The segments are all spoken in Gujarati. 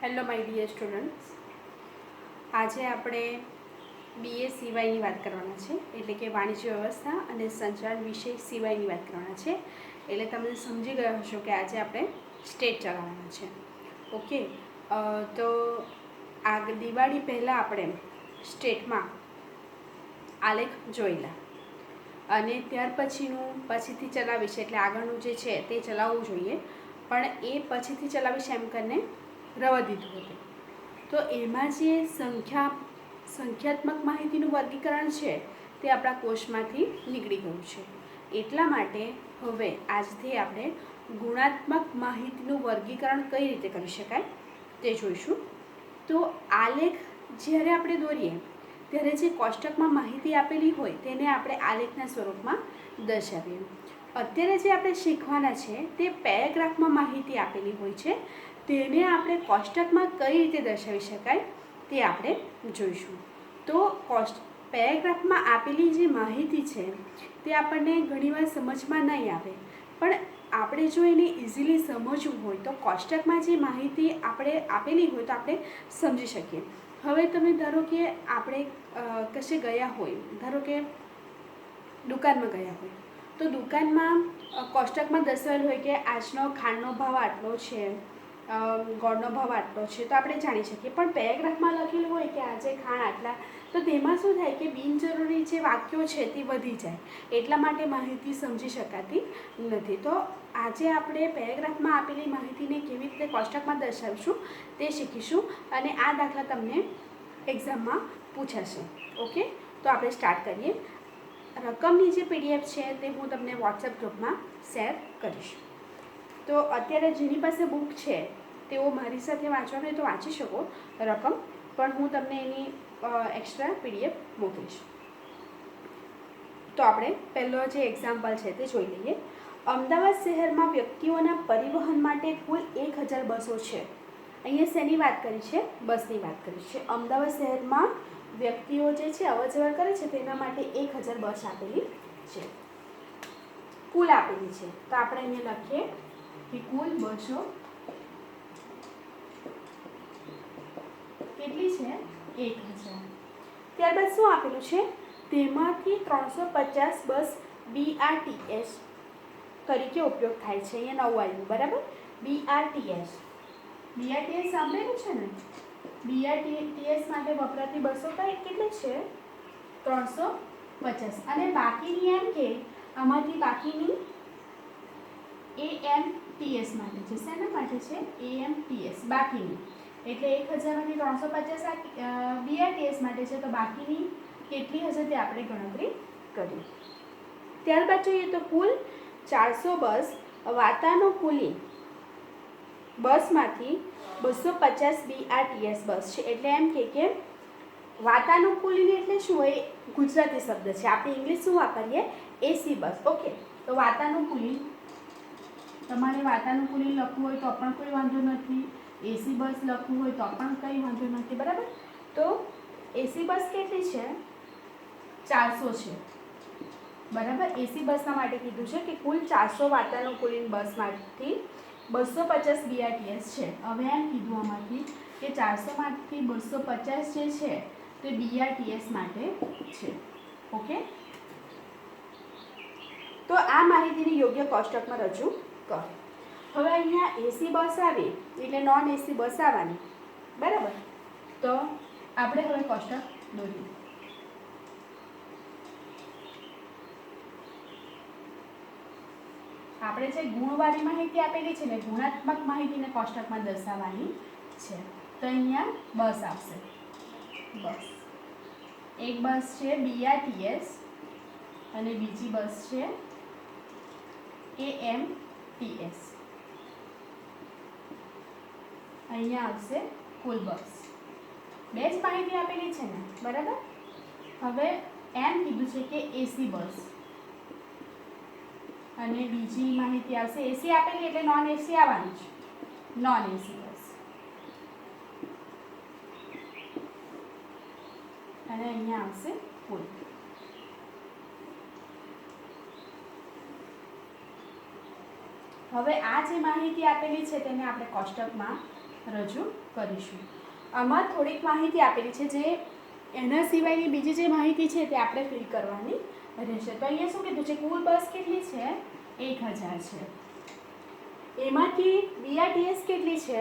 હેલો માય ડિયર સ્ટુડન્ટ્સ, આજે આપણે બીએ સિવાયની વાત કરવાના છે, એટલે કે વાણિજ્ય વ્યવસ્થા અને સંચાર વિષય સિવાયની વાત કરવાના છે. એટલે તમે સમજી ગયા હશો કે આજે આપણે સ્ટેટ ચલાવવાના છે. ઓકે, તો દિવાળી પહેલાં આપણે સ્ટેટમાં આલેખ જોયેલા અને ત્યાર પછીથી ચલાવીશ, એટલે આગળનું જે છે તે ચલાવવું જોઈએ, પણ એ પછીથી ચલાવીશ એમ કરીને રવા દીધું હતું. તો એમાં જે સંખ્યાત્મક માહિતીનું વર્ગીકરણ છે તે આપણા કોષમાંથી નીકળી ગયું છે. એટલા માટે હવે આજથી આપણે ગુણાત્મક માહિતીનું વર્ગીકરણ કઈ રીતે કરી શકાય તે જોઈશું. તો આલેખ જ્યારે આપણે દોરીએ ત્યારે જે કોષ્ટકમાં માહિતી આપેલી હોય તેને આપણે આલેખના સ્વરૂપમાં દર્શાવીએ. અત્યારે જે આપણે શીખવાના છે તે પેરેગ્રાફમાં માહિતી આપેલી હોય છે, તેને આપણે કોષ્ટકમાં કઈ રીતે દર્શાવી શકાય તે આપણે જોઈશું. તો પેરેગ્રાફમાં આપેલી જે માહિતી છે તે આપણને ઘણીવાર સમજમાં નહીં આવે, પણ આપણે જો એને ઇઝીલી સમજવું હોય તો કોષ્ટકમાં જે માહિતી આપણે આપેલી હોય તો આપણે સમજી શકીએ. હવે તમે ધારો કે આપણે કશે ગયા હોય, ધારો કે દુકાનમાં ગયા હોય, તો દુકાનમાં કોષ્ટકમાં દર્શાવેલું હોય કે આજનો ખાંડનો ભાવ આટલો છે, ગોળનો ભાવ આટલો છે, તો આપણે જાણી શકીએ. પણ પેરેગ્રાફમાં લખેલું હોય કે આજે ખાંડ આટલા, તો તેમાં શું થાય કે બિનજરૂરી જે વાક્યો છે તે વધી જાય, એટલા માટે માહિતી સમજી શકાતી નથી. તો આજે આપણે પેરેગ્રાફમાં આપેલી માહિતીને કેવી રીતે કોષ્ટકમાં દર્શાવીશું તે શીખીશું, અને આ દાખલા તમને એક્ઝામમાં પૂછાશે. ઓકે, તો આપણે સ્ટાર્ટ કરીએ. રકમની જે પીડીએફ છે તે હું તમને વોટ્સએપ ગ્રુપમાં શેર કરીશ. તો અત્યારે જેની પાસે બુક છે તેઓ મારી સાથે વાંચવાનું હોય તો વાંચી શકો રકમ, પણ હું તમને એની એક્સ્ટ્રા પીડીએફ મોકલીશ. તો આપણે પહેલો જે એક્ઝામ્પલ છે તે જોઈ લઈએ. અમદાવાદ શહેરમાં વ્યક્તિઓના પરિવહન માટે કુલ 1000 બસો છે. અહીંયા શેની વાત કરી છે? બસની વાત કરી છે. અમદાવાદ શહેરમાં વ્યક્તિઓ જે છે અવરજવર કરે છે તેના માટે 1000 બસ આપેલી છે, કુલ આપેલી છે. તો આપણે અહીંયા લખીએ કે કુલ બસો કેટલી છે? 1000. ત્યારબાદ શું આપેલું છે? તેમાંથી 350 બસ BRTS તરીકે ઉપયોગ થાય છે. અહીંયા નવું આવ્યું, બરાબર? BRTS સાંભળેલું છે ને? BRTS માટે વપરાતી બસો કેટલી છે? 350. અને બાકીની એમ કે આમાંથી બાકીની AMTS માટે છે. શેના માટે છે? AMTS બાકીની. એટલે 1000માંથી 350 BRTS માટે છે, તો બાકીની કેટલી હશે તે આપણે ગણતરી કરી. ત્યારબાદ જોઈએ તો કુલ 400 બસ વાતાનુકૂલિત બસમાંથી 250 BRTS બસ છે. એટલે એમ કે વાતાનુકૂલિત એટલે શું હોય? ગુજરાતી શબ્દ છે. આપણે ઇંગ્લિશ શું વાપરીએ? એસી બસ. ઓકે, તો વાતાનુકૂલિત, તમારે વાતાનુકૂલિત લખવું હોય તો પણ કોઈ વાંધો નથી, એસી બસ લખવું હોય તો પણ કંઈ વાંધો નથી, બરાબર? તો એસી બસ કેટલી છે? 400 છે, બરાબર? એસી બસના માટે કીધું છે કે કુલ 400 વાતાનુકૂલિત બસમાંથી 250 BRTS છે. હવે એમ કીધું આમાંથી કે 400માંથી 250 જે છે તે BRTS માટે છે. ઓકે, તો આ માહિતીને યોગ્ય કોષ્ટકમાં રજૂ કરો. હવે અહીંયા એસી બસ આવી એટલે નોન એસી બસ આવવાની, બરાબર? તો આપણે હવે કોષ્ટક દોરીએ. આપણે જે ગુણવાળી માહિતી આપેલી છે ને, ગુણાત્મક માહિતીને કોષ્ટકમાં દર્શાવવાની છે. તો અહીંયા બસ આવશે. બસ, એક બસ છે BRTS અને બીજી બસ છે AMTS. અહીંયા આવશે કુલ બસ. બે જ માહિતી આપેલી છે ને, બરાબર? હવે એમ કીધું છે કે એસી બસ, અને બીજી માહિતી આવશે એસી આપેલી એટલે નોન એસી આવવાની છે, નોન એસી બસ. અને અહીંયા આવશે કુલ. હવે આ જે માહિતી આપેલી છે તેને આપણે કોષ્ટકમાં રજૂ કરીશું. આમાં થોડીક માહિતી આપેલી છે, જે એના સિવાયની બીજી જે માહિતી છે તે આપણે ફિલ કરવાની રહેશે. તો અહીંયા શું કીધું છે, કુલ બસ કેટલી છે? 1000 છે. એમાંથી BRTS કેટલી છે?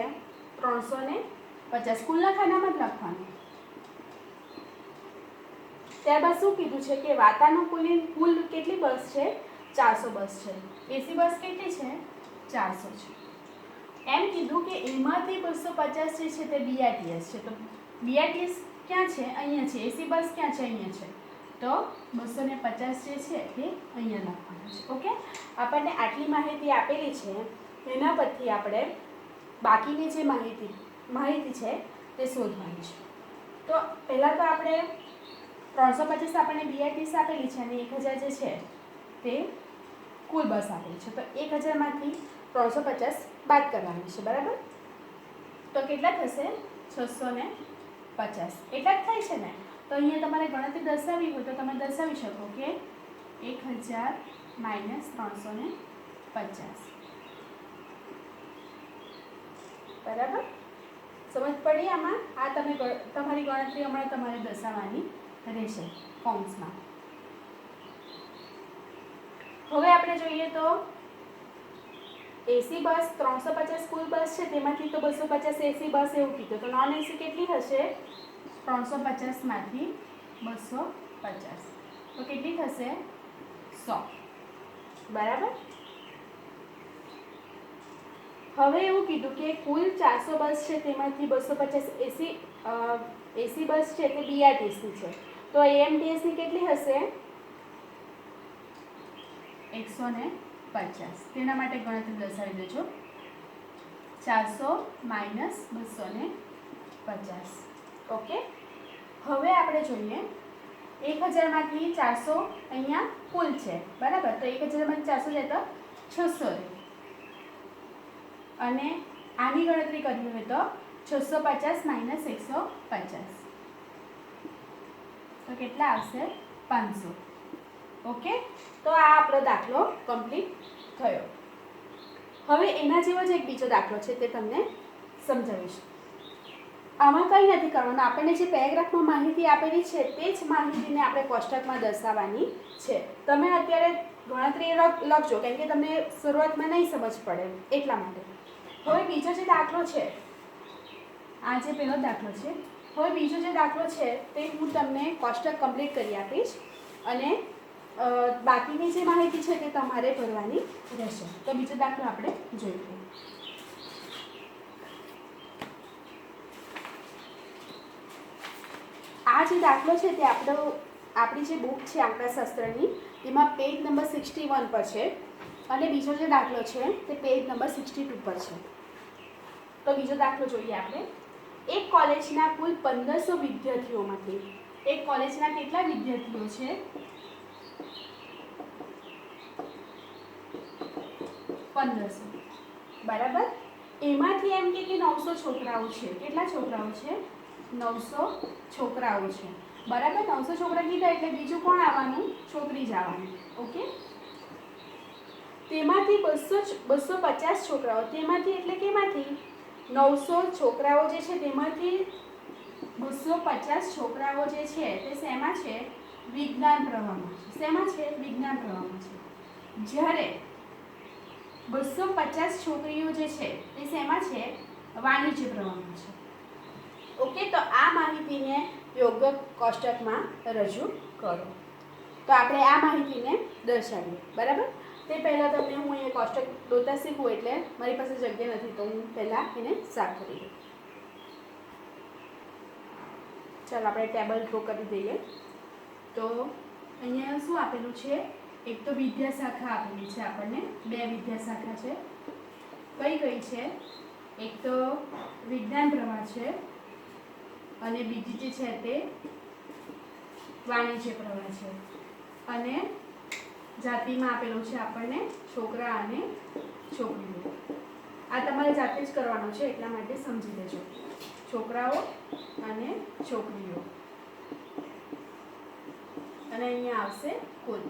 350. કુલના ખાનામાં જ લખવાનું. ત્યારબાદ શું કીધું છે કે વાતાનુકૂલિત કુલ કેટલી બસ છે? 400 બસ છે. એસી બસ કેટલી છે? 400 છે. એમ કીધું કે એમાંથી 250 જે છે તે BRTS છે. તો BRTS ક્યાં છે? અહીંયા છે. એસી બસ ક્યાં છે? અહીંયા છે. તો 250 જે છે તે અહીંયા લખવાનું છે. ઓકે, આપણને આટલી માહિતી આપેલી છે. એના પરથી આપણે બાકીની જે માહિતી છે તે શોધવાની છે. તો પહેલાં તો આપણે 350 આપણને BRTS આપેલી છે અને 1000 જે છે તે કુલ બસ આપેલી છે. તો 1000માંથી 350 બાદ કરવાની છે, બરાબર? તો કેટલા થશે? 650. એટલા જ થાય છે ને? તો અહીંયા તમારે ગણતરી દર્શાવવી હોય તો તમે દર્શાવી શકો કે 1000 માઇનસ 350. બરાબર? સમજ પડી આમાં? આ તમે તમારી ગણતરી હમણાં તમારે દર્શાવવાની રહેશે કૌંસમાં. હવે આપણે જોઈએ તો એસી બસ 350 કુલ બસ છે, તેમાંથી તો 250 એસી બસ એવું કીધું. તો નોન એસી કેટલી હશે? 350માંથી 250 તો કેટલી થશે? 100. બરાબર? હવે એવું કીધું કે કુલ 400 બસ છે, તેમાંથી 250 એસી બસ છે તે BRTSની છે. તો AMTSની કેટલી હશે? 150. તેના માટે ગણતરી દર્શાવી દેજો. 400 માઇનસ 250. ઓકે, હવે આપણે જોઈએ 1000માંથી 400 અહીંયા કુલ છે, બરાબર? તો 1000માંથી 400 જાય તો 600 રહે. અને આની ગણતરી કરવી હોય તો 650 માઇનસ 150 તો કેટલા આવશે? 500. ઓકે, તો આ આપણો દાખલો કમ્પ્લીટ થયો. હવે એના જેવો જ એક બીજો દાખલો છે તે તમને સમજાવીશ. આમાં કંઈ નથી કરવાનું. આપણને જે પેરેગ્રાફમાં માહિતી આપેલી છે તે જ માહિતીને આપણે કોષ્ટકમાં દર્શાવવાની છે. તમે અત્યારે ગણતરી લખજો, કેમ કે તમને શરૂઆતમાં નહીં સમજ પડે એટલા માટે. હવે બીજો જે દાખલો છે, આ જે પહેલો દાખલો છે, હવે બીજો જે દાખલો છે તે હું તમને કોષ્ટક કમ્પ્લીટ કરી આપીશ અને બાકીની જે માહિતી છે તે તમારે ભરવાની રહેશે. તો બીજો દાખલો આપણે જોઈએ. આ જે દાખલો છે તે આપણી જે બુક છે આંકડાશાસ્ત્રની તેમાં પેજ નંબર 61 પર છે અને બીજો જે દાખલો છે તે પેજ નંબર 62 પર છે. તો બીજો દાખલો જોઈએ આપણે. એક કોલેજના કુલ 1500 વિદ્યાર્થીઓમાંથી એક કોલેજના કેટલા વિદ્યાર્થીઓ છે? 1500. બરાબર? એમાંથી એમ કે 900 છોકરાઓ છે. કેટલા છોકરાઓ છે? 900 છોકરાઓ છે. બરાબર? 900 છોકરા કીધા એટલે બીજું કોણ આવવાનું? છોકરી જ આવવાની. ઓકે, તેમાંથી 250 છોકરાઓ, તેમાંથી એટલે કેમાંથી? 900 છોકરાઓ જે છે તેમાંથી 250 છોકરાઓ જે છે તે શેમાં છે? વિજ્ઞાન પ્રવાહમાં છે. શેમાં છે? વિજ્ઞાન પ્રવાહમાં છે. જ્યારે 250 છોકરીઓ જે છે તે શેમાં છે? વાણિજ્ય પ્રવાહમાં છે. ઓકે, તો આ માહિતીને યોગ્ય કોષ્ટકમાં રજૂ કરો. તો આપણે આ માહિતીને દર્શાવીએ. બરાબર? તે પહેલાં તમને હું અહીંયા કોષ્ટક દોરતા શીખું એટલે મારી પાસે જગ્યા નથી, તો હું પહેલાં એને સાફ કરી દઉં. ચાલો આપણે ટેબલ ડ્રો કરી દઈએ. તો અહીંયા શું આપેલું છે? એક તો વિદ્યાશાખા આપેલી છે આપણને. 2 વિદ્યાશાખા છે. કઈ કઈ છે? એક તો વિજ્ઞાન પ્રવાહ છે અને બીજી જે છે તે વાણિજ્ય પ્રવાહ છે. અને જાતિમાં આપેલું છે આપણને છોકરા અને છોકરીઓ. આ તમારે જાતે જ કરવાનું છે એટલા માટે સમજી લેજો. છોકરાઓ અને છોકરીઓ. અને અહીંયા આવશે કુલ.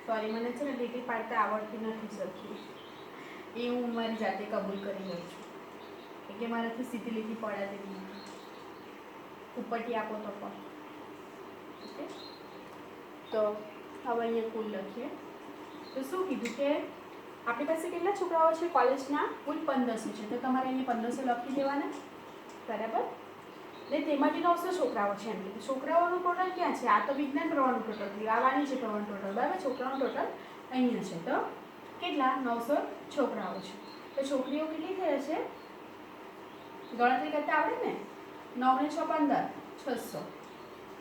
સોરી, મને છે ને લીટી પાડતા આવડતી નથી સરખી, એ હું મારી જાતે કબૂલ કરી લઉં છું. કે મારાથી સીધી લીટી પડે તેવી ઉપરથી આપો તો પણ ઓકે. તો હવે અહીંયા કુલ લખીએ. તો શું કીધું કે આપણી પાસે કેટલા છોકરાઓ છે કોલેજના? કુલ 1500 છે. તો તમારે અહીંયા 1500 લખી દેવાના, બરાબર. ને તેમાંથી 900 છોકરાઓ છે એમ કે છોકરાઓનું ટોટલ ક્યાં છે? આ તો વિજ્ઞાન પ્રવાહનું ટોટલ થયું, આ વાણિજ્ય પ્રવાહનું ટોટલ, બરાબર. છોકરાઓનું ટોટલ અહીંયા છે. તો કેટલા? 900 છોકરાઓ છે. તો છોકરીઓ કેટલી થઈ હશે? ગણતરી કરતા આવડે ને? 9 ને 6 15, 600,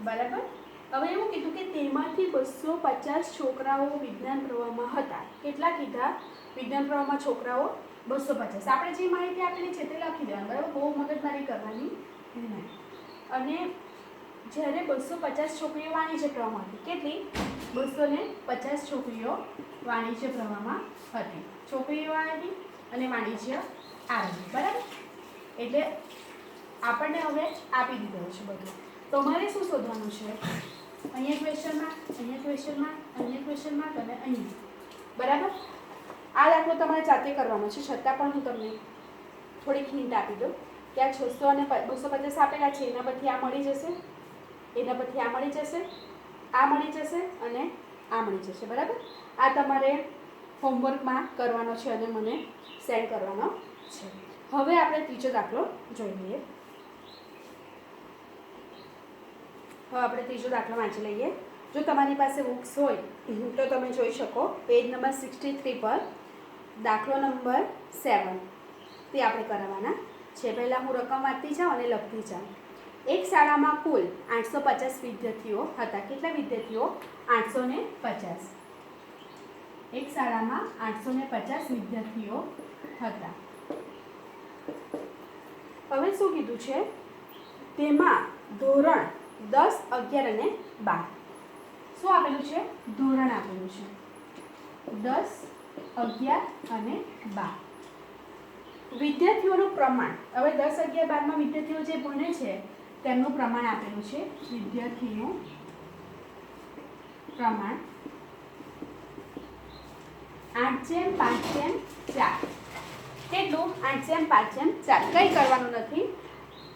બરાબર. હવે એવું કીધું કે તેમાંથી 250 છોકરાઓ વિજ્ઞાન પ્રવાહમાં હતા. કેટલા કીધા? વિજ્ઞાન પ્રવાહમાં છોકરાઓ 250. આપણે જે માહિતી આપેલી છે તે લખી દેવાની, બરાબર. બહુ મગજમારી કરવાની નહીં. અને જ્યારે 250 છોકરીઓ વાણિજ્ય પ્રવાહમાં હતી. કેટલી? 250 છોકરીઓ વાણિજ્ય પ્રવાહમાં હતી. છોકરીઓ આવી અને વાણિજ્ય આવી, બરાબર. એટલે આપણને હવે આપી દીધું છે બધું. તમારે શું શોધવાનું છે? અહીંયા ક્વેશ્ચન માર્ક, અહીંયા ક્વેશ્ચન માર્ક, અહીંયા ક્વેશ્ચન માર્ક અને અહીંયા, બરાબર. આ દાખલો તમારે જાતે કરવાનો છે, છતાં પણ હું તમને થોડીક હિન્ટ આપી દઉં કે આ 600 અને 250 આપેલા છે, એના પરથી આ મળી જશે, એના પરથી આ મળી જશે, આ મળી જશે અને આ મળી જશે, બરાબર. આ તમારે હોમવર્કમાં કરવાનો છે અને મને સેન્ડ કરવાનો છે. હવે આપણે ત્રીજો દાખલો જોઈ લઈએ. હવે આપણે ત્રીજો દાખલો વાંચી લઈએ. જો તમારી પાસે બુક્સ હોય તો તમે જોઈ શકો પેજ નંબર 63 પર દાખલો નંબર 7 તે આપણે કરાવવાના છે. પહેલાં હું રકમ વાંચતી જાઉં અને લખતી જાઉં. એક શાળામાં કુલ 850 વિદ્યાર્થીઓ હતા. કેટલા વિદ્યાર્થીઓ? 850. એક શાળામાં 850 વિદ્યાર્થીઓ હતા. હવે શું કીધું છે? તેમાં ધોરણ 10, 11 અને 12. શું આપેલું છે? ધોરણ આપેલું છે 10, 11 અને 12. વિદ્યાર્થીઓનું પ્રમાણ. હવે 10, 11, 12માં વિદ્યાર્થીઓ જે ભણે છે તેમનું પ્રમાણ આપેલું છે. વિદ્યાર્થીનું પ્રમાણ 8:5:4. કેટલું? 8:5:4. કંઈ કરવાનું નથી.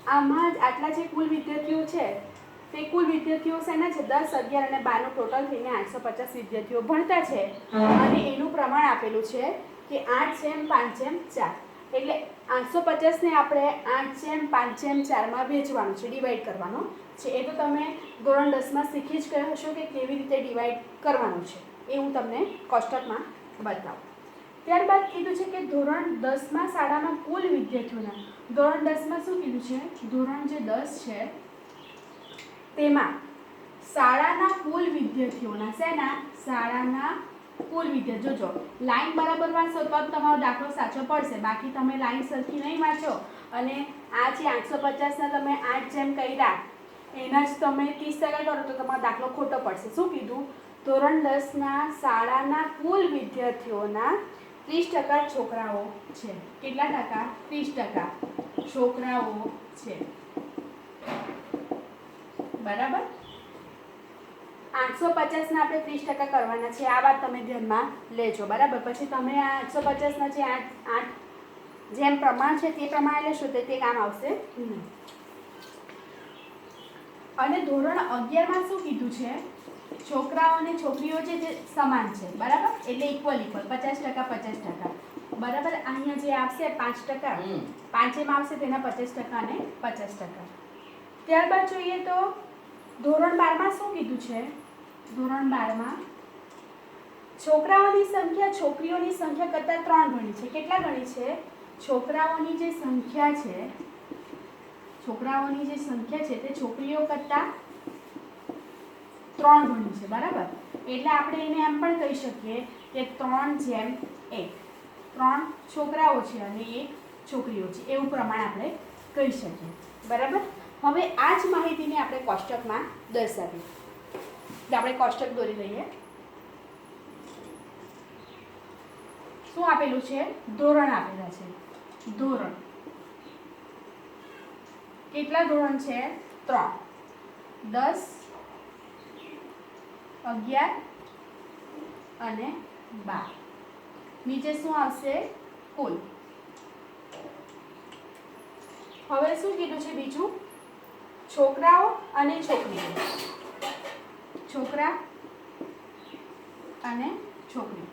આમાં જ આટલા જે કુલ વિદ્યાર્થીઓ છે તે કુલ વિદ્યાર્થીઓ શેના છે? 10, 11 અને 12નું ટોટલ થઈને 850 વિદ્યાર્થીઓ ભણતા છે અને એનું પ્રમાણ આપેલું છે કે 8:5:4. એટલે 850ને આપણે 8:5:4માં વહેંચવાનું છે, ડિવાઈડ કરવાનો છે. એ તો તમે ધોરણ 10માં શીખી જ ગયા હશો કે કેવી રીતે ડિવાઈડ કરવાનું છે, એ હું તમને કોષ્ટકમાં બતાવું. ત્યારબાદ કીધું છે કે ધોરણ 10માં શાળામાં કુલ વિદ્યાર્થીઓના. ધોરણ 10માં શું કીધું છે? ધોરણ જે 10 છે તેમાં શાળાના કુલ વિદ્યાર્થીઓના, શેના? શાળાના કુલ વિદ્યાર્થીઓ. જોજો લાઈન બરાબર વાંચો તો જ તમારો દાખલો સાચો પડશે, બાકી તમે લાઈન સરખી નહીં વાંચો અને આ જે 850ના તમે 8 જેમ કર્યા એના જ તમે 30% કરો તો તમારો દાખલો ખોટો પડશે. શું કીધું? ધોરણ 10ના શાળાના કુલ વિદ્યાર્થીઓના 30% છોકરાઓ છે. કેટલા ટકા? 30% છોકરાઓ છે, બરાબર. 850ના આપણે 30% કરવાના છે. આ વાત તમે ધ્યાનમાં લેજો, બરાબર. પછી તમે આ 850ના જે 8 જેમ પ્રમાણ છે તે પ્રમાણે લેશો તો તે કામ આવશે નહીં. અને ધોરણ 11માં શું કીધું છે? છોકરાઓ અને છોકરીઓ છે તે સમાન છે, બરાબર. એટલે ઇક્વલ 50%, 50%, બરાબર. અહીંયા જે આવશે 5%, 5 એમ આવશે તેના 50% અને 50%. ત્યારબાદ જોઈએ તો ધોરણ 12માં શું કીધું છે? ધોરણ 12માં છોકરાઓની સંખ્યા છોકરીઓની સંખ્યા કરતાં 3 ગણી છે. કેટલા ગણી છે? છોકરાઓની જે સંખ્યા છે, છોકરાઓની જે સંખ્યા છે તે છોકરીઓ કરતાં 3 ગણી છે, બરાબર. એટલે આપણે એને એમ પણ કહી શકીએ કે 3:1. 3 છોકરાઓ છે અને 1 છોકરીઓ છે, એવું પ્રમાણ આપણે કહી શકીએ, બરાબર. હવે આ જ માહિતીને આપણે કોષ્ટકમાં દર્શાવીએ. આપણે કોષ્ટક દોરી લઈએ. શું આપેલું છે? ધોરણ આપેલા છે. ધોરણ કેટલા ધોરણ છે? 3, 10, 11 અને 12. નીચે શું આવશે? કુલ. હવે શું કીધું છે બીજું? છોકરાઓ અને છોકરીઓ. છોકરા અને છોકરી.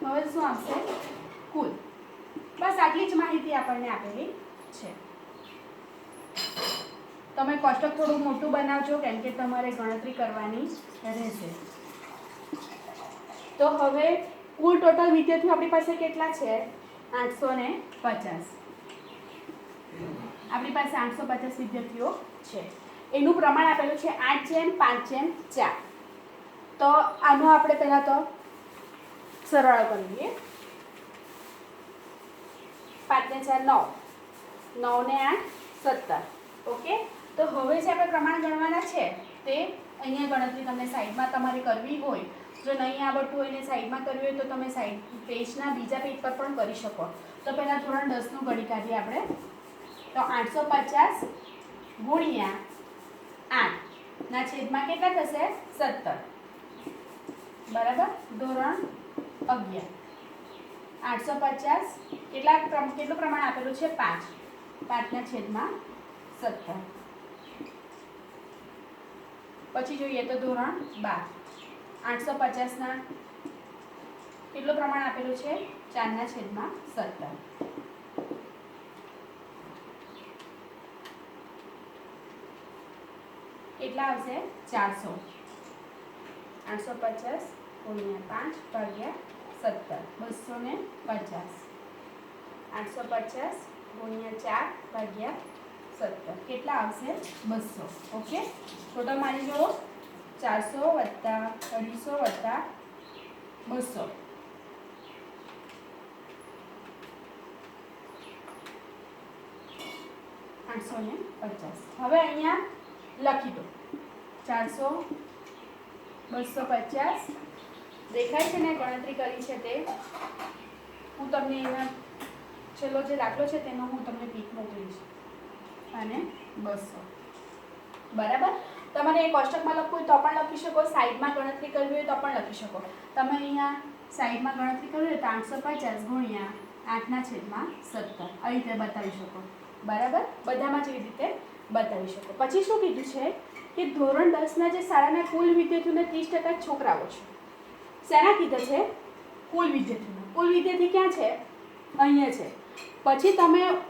હવે શું આવશે? કુલ. બસ આટલી જ માહિતી આપણને આપેલી છે. તમે કોષ્ટક થોડું મોટું બનાવજો કેમ કે તમારે ગણતરી કરવાની રહેશે. તો હવે કુલ ટોટલ વિદ્યાર્થીઓ આપણી પાસે કેટલા છે? 850. આપણી પાસે 850 વિદ્યાર્થીઓ છે. એનું પ્રમાણ આપેલું છે 8:5:4. તો આનો આપણે પહેલાં તો સરવાળો કરી લઈએ. 5 ને 4 9, 9 ને 8 17. ઓકે. તો હવે જે આપણે પ્રમાણ ગણવાના છે તે અહીંયા ગણતરી તમને સાઈડમાં તમારે કરવી હોય, જો નહીં આવડતું હોય ને સાઈડમાં કરવી હોય તો તમે સાઈડ પેજના બીજા પેજ પર પણ કરી શકો. તો પહેલાં ધોરણ 10નું ગણી કાઢીએ આપણે. તો 850 ગુણ્યા 8 ના છેદમાં કેટલા થશે? 17. બરાબર. ધોરણ 11 850 કેટલું પ્રમાણ આપેલું છે? 5. 5 ના છેદમાં 17. પછી જોઈએ તો ધોરણ 12 850 ના કેટલું પ્રમાણ આપેલું છે? 4 ના છેદમાં 17. કેટલા આવશે? 400. 850 ગુણ્યા 5 ભાગ્યા 17 250. 850 ગુણ્યા 4 ભાગ્યા 17 કેટલા આવશે? 200. ઓકે. ટોટલ મારી જુઓ 400 વત્તા 250 વત્તા 200. 850. હવે અહીંયા લખી દો 400 250. દેખાય છે ને ગણતરી કરી છે તે? હું તમને એના છેલ્લો જે દાખલો છે તેનો હું તમને પીક મોકલીશ. અને 200. બરાબર. તમારે એ કોષ્ટકમાં લખવું હોય તો પણ લખી શકો, સાઈડમાં ગણતરી કરવી હોય તો પણ લખી શકો. તમે અહીંયા સાઈડમાં ગણતરી કરવી હોય તો 850 ગુણ્યા 8 ના છેદમાં 17 આવી રીતે બતાવી શકો. બરાબર. બધામાં જ એવી રીતે બતાવી શકો. પછી શું કીધું છે કે ધોરણ 10ના જે શાળાના કુલ વિદ્યાર્થીઓના 30% છોકરાઓ છે. શેના કીધા છે? કુલ વિદ્યાર્થીઓ. કુલ વિદ્યાર્થી ક્યાં છે? અહીંયા છે. પછી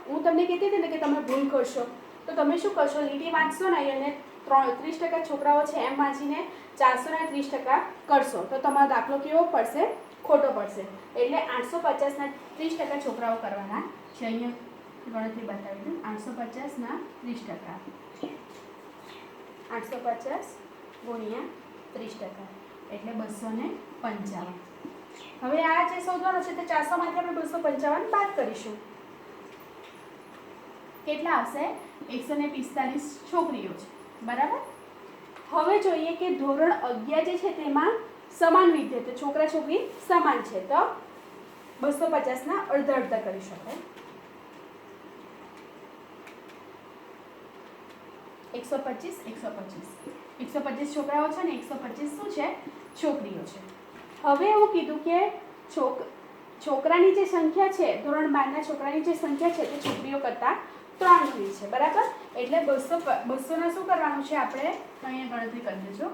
હું તમને કહેતી હતી ને કે તમે ભૂલ કરશો તો તમે શું કરશો? લીટી વાંચશો ને અને 30% છોકરાઓ છે એમ વાંચીને 430% કરશો તો તમારો દાખલો કેવો પડશે? ખોટો પડશે. એટલે 850 ના 30% છોકરાઓ કરવાના છે. અહીંયા ગણતરી બતાવી દઉં. 850 ના 30%. 850 ગુણ્યા 30% એટલે 255. હવે આ જે શોધવાનો છે તે 400 માંથી આપણે 255 બાદ કરીશું. કેટલા આવશે? 145 છોકરીઓ છે. બરાબર. હવે જોઈએ કે ધોરણ 11 જે છે તેમાં સમાન વિદ્યાર્થી છોકરા છોકરી સમાન છે તો 250 ના અડધા અડધા કરી શકાય. 125 છોકરાઓ છે ને 125 શું છે? છોકરીઓ છે. હવે એવું કીધું કે છોકરાની જે સંખ્યા છે ધોરણ 12 ના છોકરાની જે સંખ્યા છે તે છોકરીઓ કરતાં 3 ગણી છે. બરાબર. એટલે 200 ના શું કરવાનું છે આપણે? અહીંયા ગણતરી કરી દેજો.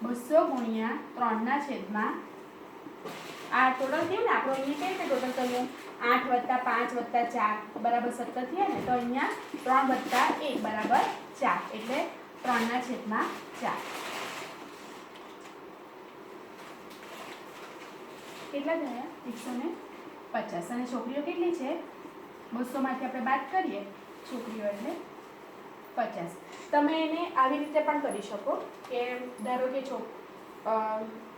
200 ગુણ્યા 3 ના છેદમાં આ ટોટલ થયું ને આપણો અહીંયા કઈ રીતે ટોટલ કર્યું? 8 વત્તા 5 વત્તા 4 બરાબર 17 થયા ને? તો અહીંયા 3 વત્તા 1 બરાબર 4 એટલે 3 ના છેદમાં 4. કેટલા થયા? 150. અને છોકરીઓ કેટલી છે? 200 માંથી આપણે બાદ કરીએ છોકરીઓ એટલે 50. તમે એને આવી રીતે પણ કરી શકો કે ધારો કે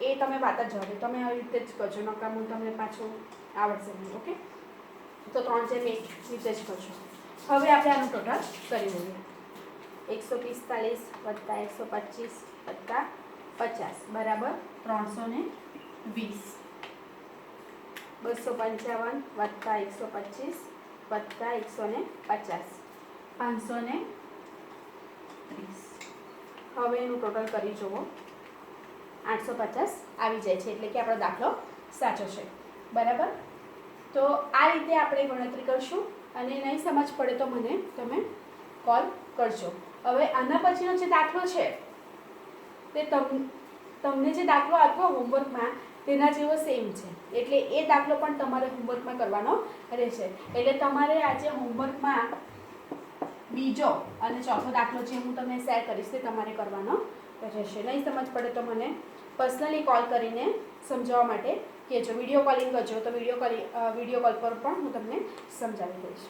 એ તમે વાત જ જવા દો, તમે આવી રીતે જ કરજો, નકામું તમને પાછું આવડશે નહીં. ઓકે. તો 3 જેમ 1 રીતે જ કરજો. હવે આપણે આનું ટોટલ કરી લઈએ. 145 વત્તા 125 વત્તા 50 બરાબર 320. 255 વત્તા 125 વત્તા 150 530. હવે એનું ટોટલ કરી જુઓ. 850 આવી જાય છે એટલે કે આપણો દાખલો સાચો છે. બરાબર. તો આ રીતે આપણે ગણતરી કરશું અને નહીં સમજ પડે તો મને તમે કોલ કરજો. હવે આના પછીનો જે દાખલો છે તે તમને જે દાખલો આપ્યો હોમવર્કમાં તેના જેવો સેમ છે, એટલે એ દાખલો પણ તમારે હોમવર્કમાં કરવાનો રહેશે. એટલે તમારે આજે હોમવર્કમાં બીજો અને ચોથો દાખલો જે હું તમને શેર કરીશ તે તમારે કરવાનો રહેશે. નહીં સમજ પડે તો મને પર્સનલી કોલ કરીને સમજાવવા માટે કહેજો. વિડીયો કોલિંગ કરજો તો વિડીયો કોલ પર પણ હું તમને સમજાવી દઈશ.